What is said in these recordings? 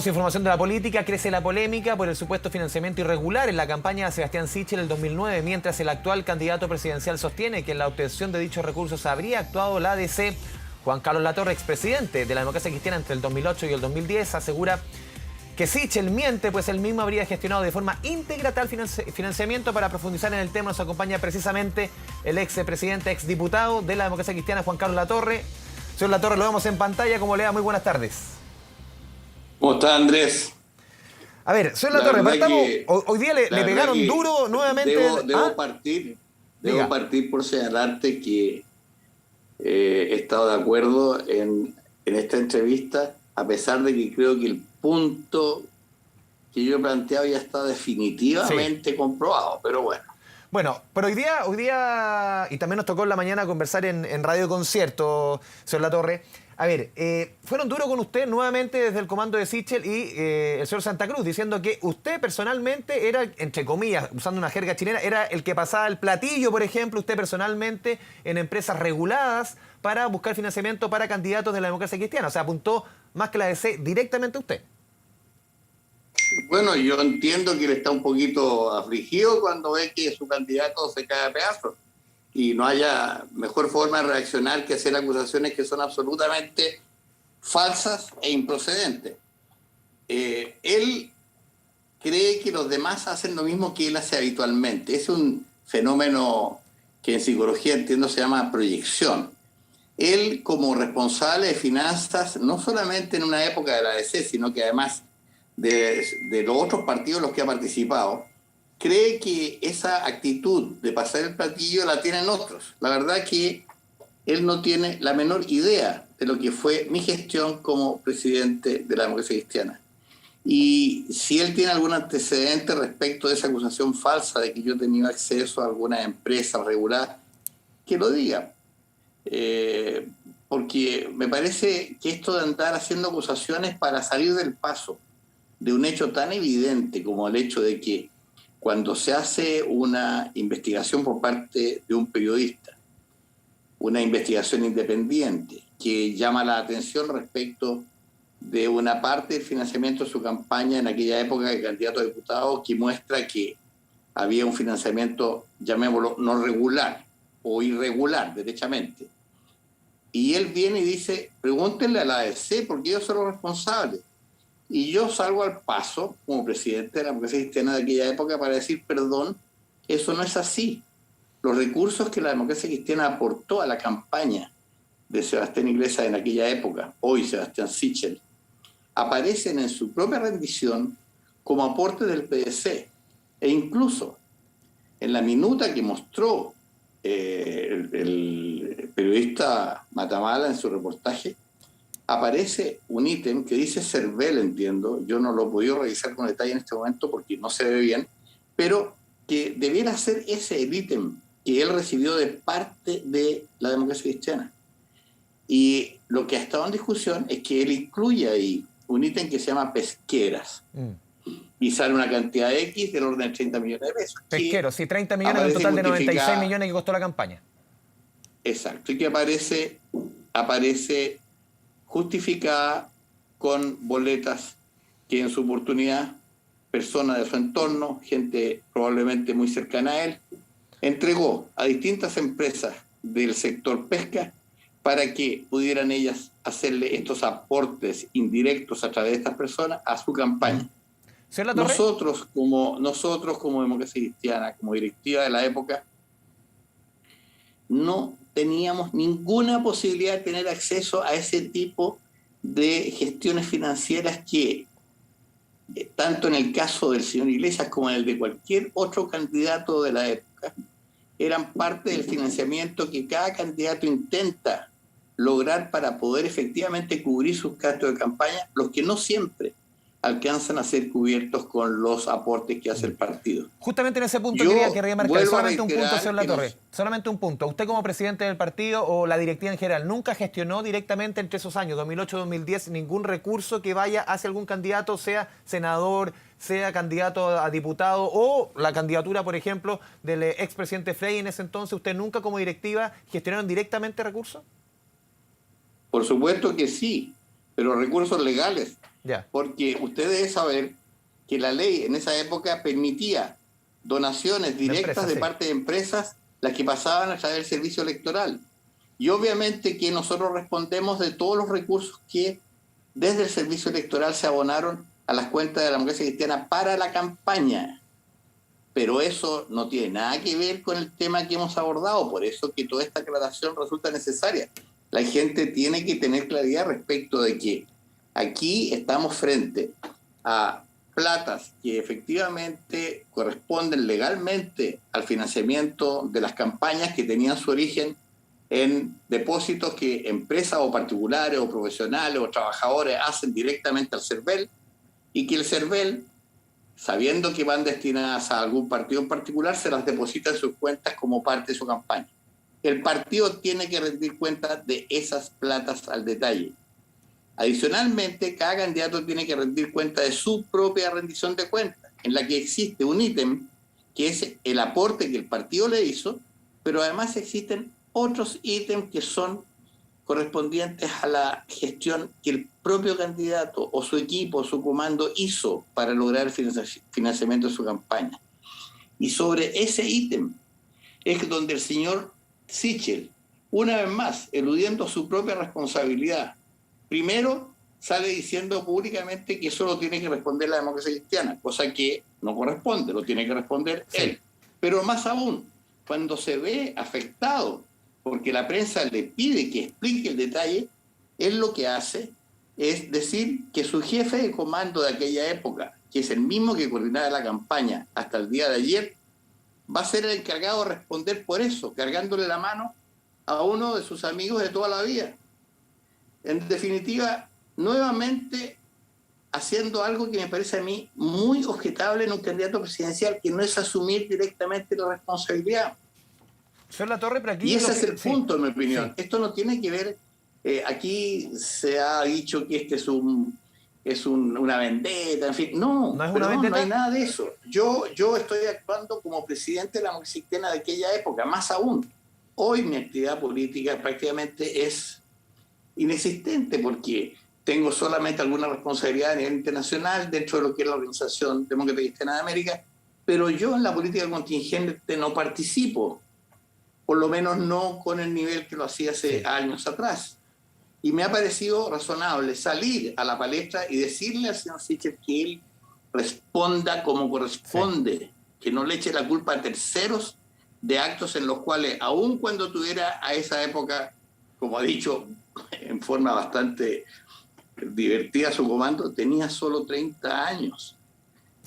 Información de la política, crece la polémica por el supuesto financiamiento irregular en la campaña de Sebastián Sichel el 2009, mientras el actual candidato presidencial sostiene que en la obtención de dichos recursos habría actuado la ADC. Juan Carlos Latorre, expresidente de la Democracia Cristiana entre el 2008 y el 2010, asegura que Sichel miente, pues él mismo habría gestionado de forma íntegra tal financiamiento. Para profundizar en el tema nos acompaña precisamente el expresidente, exdiputado de la Democracia Cristiana, Juan Carlos Latorre. Señor Latorre, lo vemos en pantalla. ¿Cómo le va? Muy buenas tardes. ¿Cómo está, Andrés? A ver, señor Latorre, partamos. Hoy día le pegaron que duro nuevamente. Debo partir por señalarte que he estado de acuerdo en esta entrevista, a pesar de que creo que el punto que yo he planteado ya está definitivamente comprobado, pero bueno. Bueno, pero hoy día, y también nos tocó en la mañana conversar en Radio Concierto, señor Latorre. A ver, fueron duros con usted nuevamente desde el comando de Sichel y el señor Santa Cruz, diciendo que usted personalmente era, entre comillas, usando una jerga chilena, era el que pasaba el platillo, por ejemplo, usted personalmente en empresas reguladas para buscar financiamiento para candidatos de la Democracia Cristiana. O sea, apuntó más que la DC directamente a usted. Bueno, yo entiendo que él está un poquito afligido cuando ve que su candidato se cae a pedazos. Y no haya mejor forma de reaccionar que hacer acusaciones que son absolutamente falsas e improcedentes. Él cree que los demás hacen lo mismo que él hace habitualmente. Es un fenómeno que en psicología, entiendo, se llama proyección. Él, como responsable de finanzas, no solamente en una época de la ADC, sino que además de los otros partidos en los que ha participado, cree que esa actitud de pasar el platillo la tienen otros. La verdad que él no tiene la menor idea de lo que fue mi gestión como presidente de la Democracia Cristiana. Y si él tiene algún antecedente respecto de esa acusación falsa de que yo he tenido acceso a alguna empresa regular, que lo diga. Porque me parece que esto de andar haciendo acusaciones para salir del paso de un hecho tan evidente como el hecho de que cuando se hace una investigación por parte de un periodista, una investigación independiente que llama la atención respecto de una parte del financiamiento de su campaña en aquella época de candidato a diputado, que muestra que había un financiamiento, llamémoslo, no regular o irregular, derechamente. Y él viene y dice, pregúntenle a la ADC porque ellos son los responsables. Y yo salgo al paso, como presidente de la Democracia Cristiana de aquella época, para decir, perdón, eso no es así. Los recursos que la Democracia Cristiana aportó a la campaña de Sebastián Iglesias en aquella época, hoy Sebastián Sichel, aparecen en su propia rendición como aporte del PDC. E incluso en la minuta que mostró el periodista Matamala en su reportaje, aparece un ítem que dice CERVEL, entiendo, yo no lo he podido revisar con detalle en este momento porque no se ve bien, pero que debiera ser ese el ítem que él recibió de parte de la Democracia Cristiana. Y lo que ha estado en discusión es que él incluye ahí un ítem que se llama pesqueras. Y sale una cantidad X del orden de 30 millones de pesos. Pesqueros, sí, 30 millones en un total de 96 millones que costó la campaña. Exacto, y que aparece justificada con boletas que en su oportunidad personas de su entorno, gente probablemente muy cercana a él, entregó a distintas empresas del sector pesca para que pudieran ellas hacerle estos aportes indirectos a través de estas personas a su campaña. Nosotros como Democracia Cristiana, como directiva de la época, no teníamos ninguna posibilidad de tener acceso a ese tipo de gestiones financieras que, tanto en el caso del señor Iglesias como en el de cualquier otro candidato de la época, eran parte del financiamiento que cada candidato intenta lograr para poder efectivamente cubrir sus gastos de campaña, los que no siempre alcanzan a ser cubiertos con los aportes que hace el partido. Justamente en ese punto quería marcar solamente un punto, señor Latorre. Solamente un punto. Usted como presidente del partido o la directiva en general, ¿nunca gestionó directamente entre esos años, 2008-2010, ningún recurso que vaya hacia algún candidato, sea senador, sea candidato a diputado o la candidatura, por ejemplo, del expresidente Frey en ese entonces? ¿Usted nunca como directiva gestionaron directamente recursos? Por supuesto que sí, pero recursos legales. Ya. Porque usted debe saber que la ley en esa época permitía donaciones directas de parte de empresas, las que pasaban a través del servicio electoral. Y obviamente que nosotros respondemos de todos los recursos que desde el servicio electoral se abonaron a las cuentas de la Democracia Cristiana para la campaña. Pero eso no tiene nada que ver con el tema que hemos abordado, por eso que toda esta aclaración resulta necesaria. La gente tiene que tener claridad respecto de que aquí estamos frente a platas que efectivamente corresponden legalmente al financiamiento de las campañas que tenían su origen en depósitos que empresas o particulares o profesionales o trabajadores hacen directamente al CERVEL, y que el CERVEL, sabiendo que van destinadas a algún partido en particular, se las deposita en sus cuentas como parte de su campaña. El partido tiene que rendir cuenta de esas platas al detalle. Adicionalmente, cada candidato tiene que rendir cuenta de su propia rendición de cuentas, en la que existe un ítem que es el aporte que el partido le hizo, pero además existen otros ítems que son correspondientes a la gestión que el propio candidato o su equipo o su comando hizo para lograr el financiamiento de su campaña. Y sobre ese ítem es donde el señor Sichel, una vez más, eludiendo su propia responsabilidad, primero sale diciendo públicamente que eso lo tiene que responder la Democracia Cristiana, cosa que no corresponde, lo tiene que responder él. Pero más aún, cuando se ve afectado porque la prensa le pide que explique el detalle, él lo que hace es decir que su jefe de comando de aquella época, que es el mismo que coordinaba la campaña hasta el día de ayer, va a ser el encargado de responder por eso, cargándole la mano a uno de sus amigos de toda la vida. En definitiva, nuevamente haciendo algo que me parece a mí muy objetable en un candidato presidencial, que no es asumir directamente la responsabilidad. Señor Latorre, pero aquí y ese es el punto, en mi opinión. Sí. Esto no tiene que ver, aquí se ha dicho que este es una vendetta, en fin. No, ¿No es una vendetta? No hay nada de eso. Yo estoy actuando como presidente de la Democracia Cristiana de aquella época, más aún. Hoy mi actividad política prácticamente es inexistente porque tengo solamente alguna responsabilidad a nivel internacional dentro de lo que es la Organización Democrática Cristiana de América, pero yo en la política contingente no participo, por lo menos no con el nivel que lo hacía hace años atrás. Y me ha parecido razonable salir a la palestra y decirle al señor Sichel que él responda como corresponde, que no le eche la culpa a terceros de actos en los cuales, aun cuando tuviera a esa época, como ha dicho en forma bastante divertida su comando, tenía solo 30 años.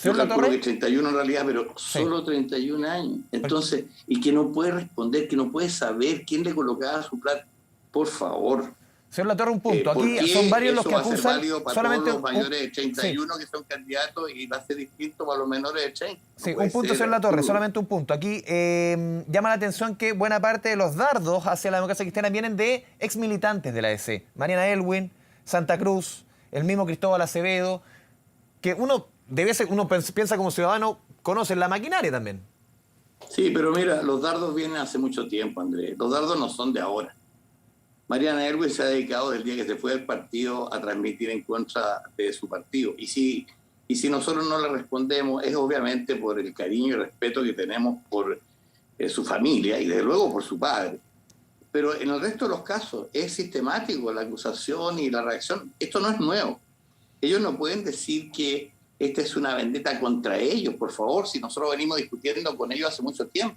Yo calculo que 31 en realidad, pero solo 31 años. Entonces, y que no puede responder, que no puede saber quién le colocaba su plata. Por favor. Señor Latorre, un punto. Aquí son varios los que acusan. Eso va a ser válido para solamente todos los mayores de 31 que son candidatos, y va a ser distinto para los menores de 30. Sí, un punto, señor Latorre, solamente un punto. Aquí llama la atención que buena parte de los dardos hacia la Democracia Cristiana vienen de exmilitantes de la DC. Mariana Elwin, Santa Cruz, el mismo Cristóbal Acevedo, que uno piensa como ciudadano, conocen la maquinaria también. Sí, pero mira, los dardos vienen hace mucho tiempo, Andrés. Los dardos no son de ahora. Mariana Elwin se ha dedicado desde el día que se fue del partido a transmitir en contra de su partido. Y si nosotros no le respondemos, es obviamente por el cariño y respeto que tenemos por su familia y desde luego por su padre. Pero en el resto de los casos es sistemático la acusación y la reacción. Esto no es nuevo. Ellos no pueden decir que esta es una vendetta contra ellos, por favor, si nosotros venimos discutiendo con ellos hace mucho tiempo.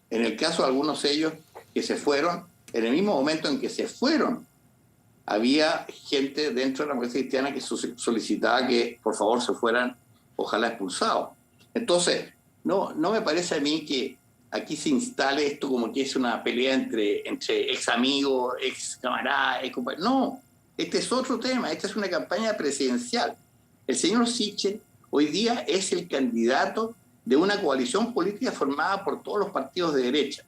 En el caso de algunos de ellos que se fueron, en el mismo momento en que se fueron, había gente dentro de la Democracia Cristiana que solicitaba que por favor se fueran, ojalá expulsados. Entonces, no me parece a mí que aquí se instale esto como que es una pelea entre ex amigos, ex camaradas, ex compañeros. No, este es otro tema, esta es una campaña presidencial. El señor Sichel hoy día es el candidato de una coalición política formada por todos los partidos de derecha.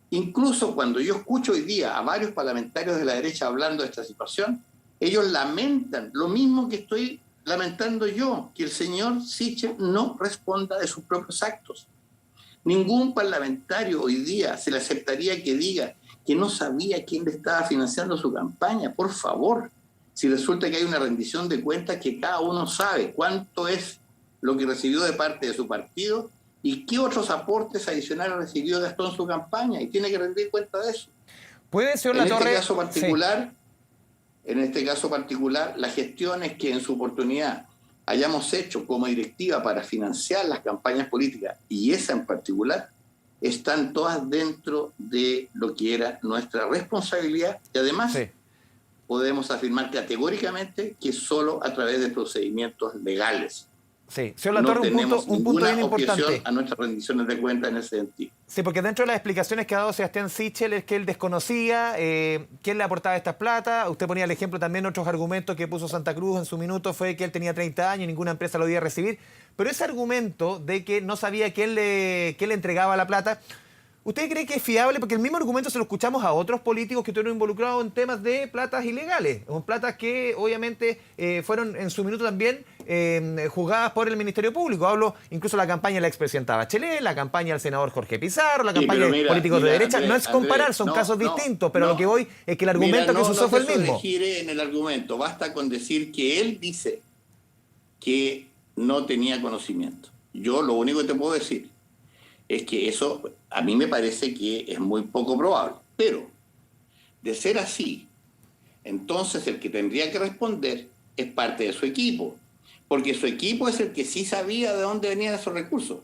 Incluso cuando yo escucho hoy día a varios parlamentarios de la derecha hablando de esta situación, ellos lamentan lo mismo que estoy lamentando yo, que el señor Sichel no responda de sus propios actos. Ningún parlamentario hoy día se le aceptaría que diga que no sabía quién le estaba financiando su campaña. Por favor, si resulta que hay una rendición de cuentas que cada uno sabe cuánto es lo que recibió de parte de su partido y qué otros aportes adicionales recibió Gastón en su campaña, y tiene que rendir cuenta de eso. ¿Puede, señor En Latorre? este caso particular, sí. En este caso particular, las gestiones que en su oportunidad hayamos hecho como directiva para financiar las campañas políticas, y esa en particular, están todas dentro de lo que era nuestra responsabilidad, y además Sí. podemos afirmar categóricamente que solo a través de procedimientos legales. Sí, señor No Latorre, tenemos un punto bien objeción importante. a nuestras rendiciones de cuentas en ese sentido. Sí, porque dentro de las explicaciones que ha dado Sebastián Sichel es que él desconocía quién le aportaba estas plata. Usted ponía el ejemplo también, otros argumentos que puso Santa Cruz en su minuto fue que él tenía 30 años y ninguna empresa lo debía recibir. Pero ese argumento de que no sabía quién le entregaba la plata, ¿usted cree que es fiable? Porque el mismo argumento se lo escuchamos a otros políticos que estuvieron involucrados en temas de platas ilegales, o platas que obviamente fueron en su minuto también juzgadas por el Ministerio Público. Hablo incluso de la campaña de la expresidenta Bachelet, la campaña del senador Jorge Pizarro, la campaña de políticos de derecha. Andrés, No es comparar, son casos distintos, pero lo que voy es que el argumento que se usó fue el mismo. No gire en el argumento, basta con decir que él dice que no tenía conocimiento. Yo lo único que te puedo decir es que eso a mí me parece que es muy poco probable. Pero, de ser así, entonces el que tendría que responder es parte de su equipo, porque su equipo es el que sí sabía de dónde venían esos recursos.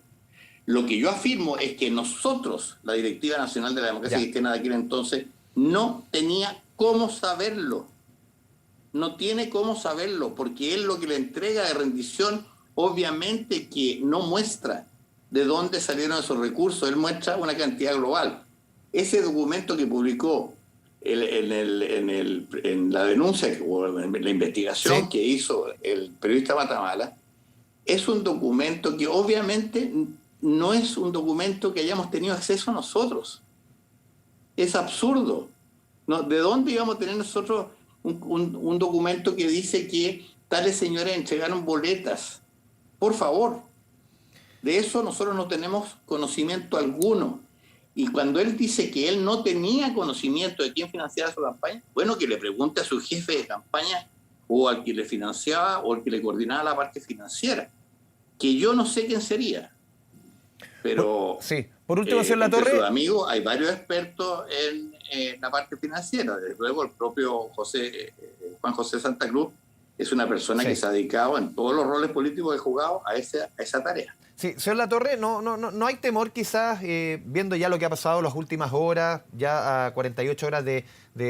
Lo que yo afirmo es que nosotros, la Directiva Nacional de la Democracia Cristiana de aquel entonces, no tenía cómo saberlo. No tiene cómo saberlo, porque él lo que le entrega de rendición, obviamente que no muestra de dónde salieron esos recursos, él muestra una cantidad global. Ese documento que publicó en la denuncia o en la investigación que hizo el periodista Matamala, es un documento que obviamente no es un documento que hayamos tenido acceso a nosotros. Es absurdo. ¿No? ¿De dónde íbamos a tener nosotros un documento que dice que tales señores entregaron boletas? Por favor. De eso nosotros no tenemos conocimiento alguno. Y cuando él dice que él no tenía conocimiento de quién financiaba su campaña, bueno, que le pregunte a su jefe de campaña o al que le financiaba o al que le coordinaba la parte financiera, que yo no sé quién sería. Pero sí. Por último, señor Latorre, entre sus amigos hay varios expertos en la parte financiera. Desde luego el propio Juan José Santa Cruz es una persona que se ha dedicado en todos los roles políticos que ha jugado a esa tarea. Sí, señor Latorre, no hay temor quizás, viendo ya lo que ha pasado en las últimas horas, ya a 48 horas de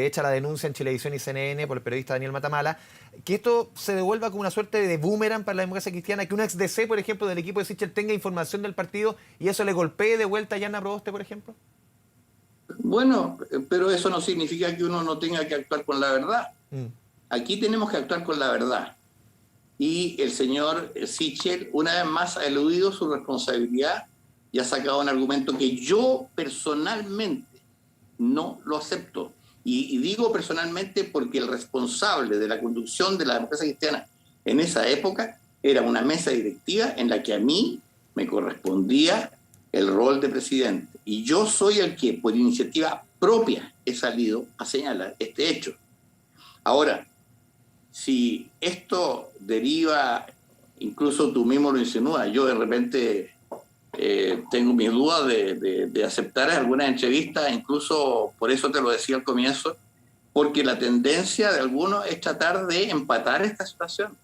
hecha la denuncia en Chilevisión y CNN por el periodista Daniel Matamala, que esto se devuelva como una suerte de boomerang para la democracia cristiana, que un ex DC, por ejemplo, del equipo de Sichel tenga información del partido y eso le golpee de vuelta a Yana Proboste, por ejemplo? Bueno, pero eso no significa que uno no tenga que actuar con la verdad. Aquí tenemos que actuar con la verdad. Y el señor Sichel, una vez más, ha eludido su responsabilidad y ha sacado un argumento que yo personalmente no lo acepto. Y digo personalmente porque el responsable de la conducción de la democracia cristiana en esa época era una mesa directiva en la que a mí me correspondía el rol de presidente. Y yo soy el que, por iniciativa propia, he salido a señalar este hecho. Ahora, si esto deriva, incluso tú mismo lo insinúas, yo de repente tengo mis dudas de aceptar algunas entrevistas, incluso por eso te lo decía al comienzo, porque la tendencia de algunos es tratar de empatar esta situación.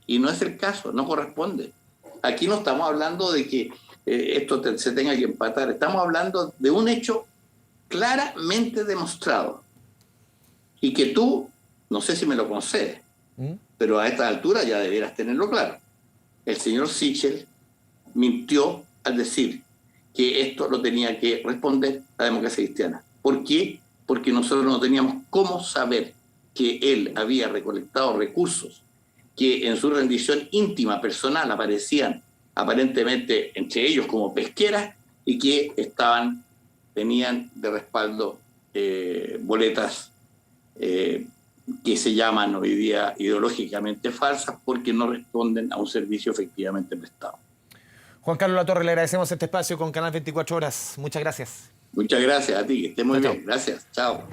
Y no es el caso, no corresponde. Aquí no estamos hablando de que esto se tenga que empatar, estamos hablando de un hecho claramente demostrado y que tú, no sé si me lo concedes, pero a esta altura ya debieras tenerlo claro. El señor Sichel mintió al decir que esto lo tenía que responder la democracia cristiana. ¿Por qué? Porque nosotros no teníamos cómo saber que él había recolectado recursos que en su rendición íntima, personal, aparecían aparentemente entre ellos como pesqueras y que tenían de respaldo boletas que se llaman hoy día ideológicamente falsas porque no responden a un servicio efectivamente prestado. Juan Carlos Latorre, le agradecemos este espacio con Canal 24 Horas. Muchas gracias. Muchas gracias a ti, que estés muy bien. Gracias, chao.